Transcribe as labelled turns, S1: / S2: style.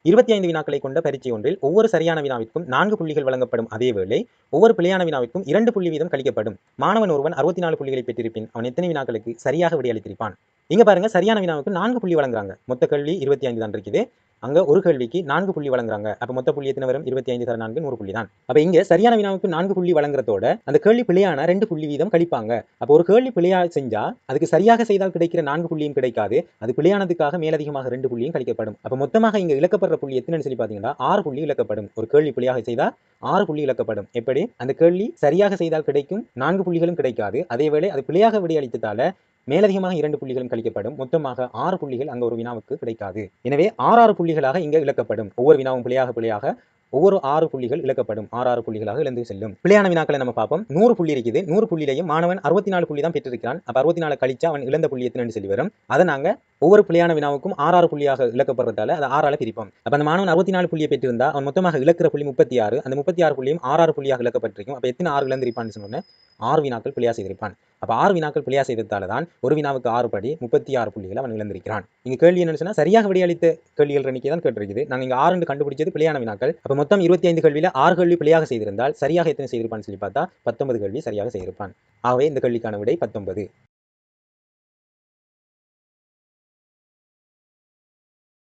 S1: 25 வினாக்களை கொண்ட பரீட்சை ஒன்றில் ஒவ்வொரு சரியான வினாவிற்கும் 4 புள்ளிகள் வழங்கப்படும் அதேவேளை ஒவ்வொரு பிழையான வினாவிற்கும் 2 புள்ளி வீதம் கழிக்கப்படும். மாணவன் ஒருவன் 64 புள்ளிகளை பெற்றிருப்பின் அவன் எத்தனை வினாக்களுக்கு சரியாக விடையளித்திருப்பான்? இங்க பாருங்க, சரியான வினாவுக்கு 4 புள்ளி வழங்குறாங்க. மொத்த கேள்வி 25 தான் இருக்குது. அங்க ஒரு கேள்விக்கு 4 புள்ளி வழங்குறாங்க. அப்ப மொத்த புள்ளி எத்தனை வரும்? 25 தர 4 100 புள்ளி தான். அப்ப இங்க சரியான வினாவுக்கு 4 புள்ளி வழங்குறதோட அந்த கேள்வி பிழையான 2 புள்ளி வீதம் கழிப்பாங்க. அப்ப ஒரு கேள்வி பிழையா செஞ்சா அதுக்கு சரியாக செய்தால் கிடைக்கிற 4 புள்ளியும் கிடைக்காது. அது பிழையானதுக்காக மேலதிகமாக 2 புள்ளியும் கழிக்கப்படும். அப்ப மொத்தமாக இங்க இழக்கப்படுற புள்ளி எத்தனைன்னு சொல்லி பாத்தீங்கன்னா 6 புள்ளி இழக்கப்படும். ஒரு கேள்வி பிழையாக செய்தா 6 புள்ளி இழக்கப்படும். எப்படி? அந்த கேள்வி சரியாக செய்தால் கிடைக்கும் 4 புள்ளிகளும் கிடைக்காது. அதேவேளை அது பிழையாக விடையளித்ததால மேலதிகமாக 2 புள்ளிகளும் கழிக்கப்படும். மொத்தமாக 6 புள்ளிகள் அங்க ஒரு வினாவுக்கு கிடைக்காது. எனவே 6 புள்ளிகளாக இங்க இழக்கப்படும். ஒவ்வொரு வினாவும் பிழையாக ஒவ்வொரு 6 புள்ளிகள் இழக்கப்படும். 6 புள்ளிகளாக இழந்து செல்லும். பிழையான வினாக்களை நம்ம பார்ப்போம். 100 புள்ளி இருக்குது. 100 புள்ளியிலையும் மாணவன் 64 புள்ளி தான் பெற்றிருக்கிறான். அப்ப 64 கழிச்சா அவன் இழந்த புள்ளி எத்தனைன்னு சொல்லி வரும். அதை நாங்க ஒவ்வொரு பிழையான வினாவுக்கும் 6 புள்ளியாக இழக்கப்படுறதால அதை 6 பிரிப்போம். அப்ப அந்த மாணவன் 64 புள்ளியை பெற்றிருந்தா அவன் மொத்தமாக இழக்கிற புள்ளி 36. அந்த 36 புள்ளியும் 6 புள்ளியாக இழக்கப்பட்டிருக்கும். அப்ப எத்தனை 6 இழந்திருப்பான்னு சொன்னோன்னே 6 வினாக்கள் பிழையா செய்திருப்பான். அப்ப 6 வினாக்கள் பிழையா செய்ததால தான் ஒரு வினாவுக்கு 6 படி 36 புள்ளிகள் அவன் இழந்திருக்கிறான். இங்க கேள்வி என்னன்னு சொன்னா சரியாக விடையளித்த கேள்விகள் எண்ணிக்கை தான் கேட்டிருக்குது. நாங்க இங்க 6 கண்டுபிடிச்சது பிழையான வினாக்கள். அப்ப மொத்தம் 25 கேள்வியில 6 கேள்வி பிழையாக செய்திருந்தால் சரியாக எத்தனை செய்திருப்பான்னு சொல்லி பார்த்தா 19 கேள்வி சரியாக செய்திருப்பான். ஆகவே இந்த கேள்விக்கான விடை 19.